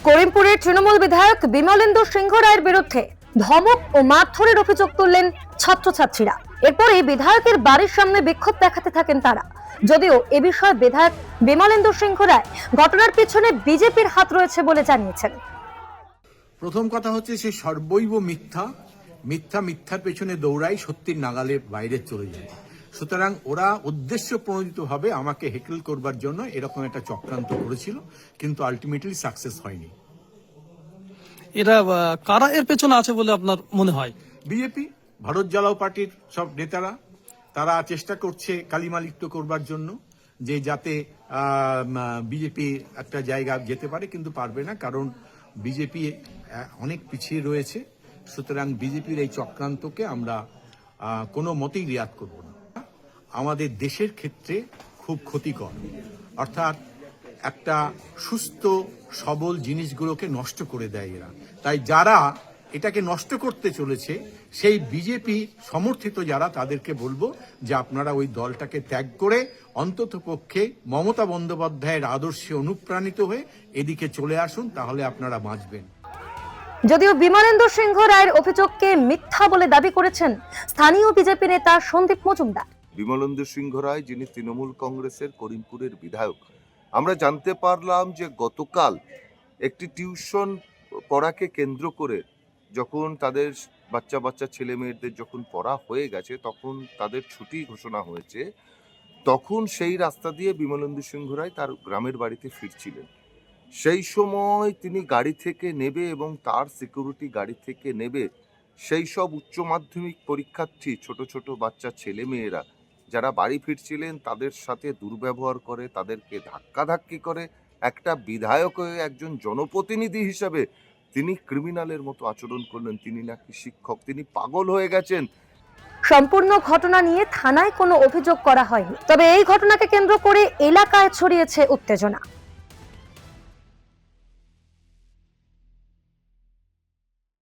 করিমপুরের তৃণমূল বিধায়ক বিমলেন্দু সিংহ রায়ের বিরুদ্ধে ধমক ও মারধরের অভিযোগ তুললেন ছাত্রছাত্রীরা। এরপরে বিধায়কের বাড়ির সামনে বিক্ষোভ দেখাতে থাকেন তারা। যদিও এ বিষয়ে বিধায়ক বিমলেন্দু সিংহ রায় ঘটনার পিছনে বিজেপির হাত রয়েছে বলে জানিয়েছেন। প্রথম কথা হচ্ছে সে সর্বৈব মিথ্যা, মিথ্যার পেছনে দৌড়াই, সত্যির নাগালে বাইরে চলে যায়। সুতরাং ওরা উদ্দেশ্য প্রণোদিতভাবে আমাকে হেকল করবার জন্য এরকম একটা চক্রান্ত করেছিল, কিন্তু আলটিমেটলি সাকসেস হয়নি। এরা কারা এর পেছনে আছে বলে আপনার মনে হয়? বিজেপি, ভারত জ্বালাও পার্টির সব নেতারা, তারা চেষ্টা করছে কালিমালিপ্ত করবার জন্য, যে যাতে বিজেপি একটা জায়গা যেতে পারে, কিন্তু পারবে না, কারণ বিজেপি অনেক পিছিয়ে রয়েছে। সুতরাং বিজেপির এই চক্রান্তকে আমরা কোনো মতেই রিয়াক্ট করব না। আমাদের দেশের ক্ষেত্রে খুব ক্ষতিকর, অর্থাৎ একটা সুস্থ সবল জিনিসগুলোকে নষ্ট করে দেয় এরা। তাই যারা এটাকে নষ্ট করতে চলেছে, সেই বিজেপি সমর্থিত যারা, তাদেরকে বলবো যে আপনারা ওই দলটাকে ত্যাগ করে অন্তত পক্ষে মমতা বন্দ্যোপাধ্যায়ের আদর্শে অনুপ্রাণিত হয়ে এদিকে চলে আসুন, তাহলে আপনারা বাঁচবেন। যদিও বিমলেন্দু সিংহ রায়ের অভিযোগকে মিথ্যা বলে দাবি করেছেন স্থানীয় বিজেপি নেতা সন্দীপ মজুমদার। বিমলেন্দু সিংহ রায়, যিনি তৃণমূল কংগ্রেসের করিমপুরের বিধায়ক, আমরা জানতে পারলাম যে গতকাল একটি টিউশন পড়াকে কেন্দ্র করে যখন তাদের বাচ্চা ছেলে মেয়েদের যখন পড়া হয়ে গেছে, তখন তাদের ছুটি ঘোষণা হয়েছে, তখন সেই রাস্তা দিয়ে বিমলেন্দু সিংহ রায় তার গ্রামের বাড়িতে ফিরছিলেন। সেই সময় তিনি গাড়ি থেকে নেবে এবং তার সিকিউরিটি গাড়ি থেকে নেবে সেই সব উচ্চ মাধ্যমিক পরীক্ষার্থী, ছোট বাচ্চা ছেলে মেয়েরা যারা বাড়ি ফিরছিলেন, তাদের সাথে দুর্ব্যবহার করে, তাদেরকে ধাক্কাধাক্কি করে। একটা বিধায়ক হয়ে, একজন জনপ্রতিনিধি হিসাবে তিনি ক্রিমিনালের মতো আচরণ করলেন। তিনি নাকি শিক্ষক, তিনি পাগল হয়ে গেছেন। সম্পূর্ণ ঘটনা নিয়ে থানায় কোনো অভিযোগ করা হয়নি, তবে এই ঘটনাকে কেন্দ্র করে এলাকায় ছড়িয়েছে উত্তেজনা।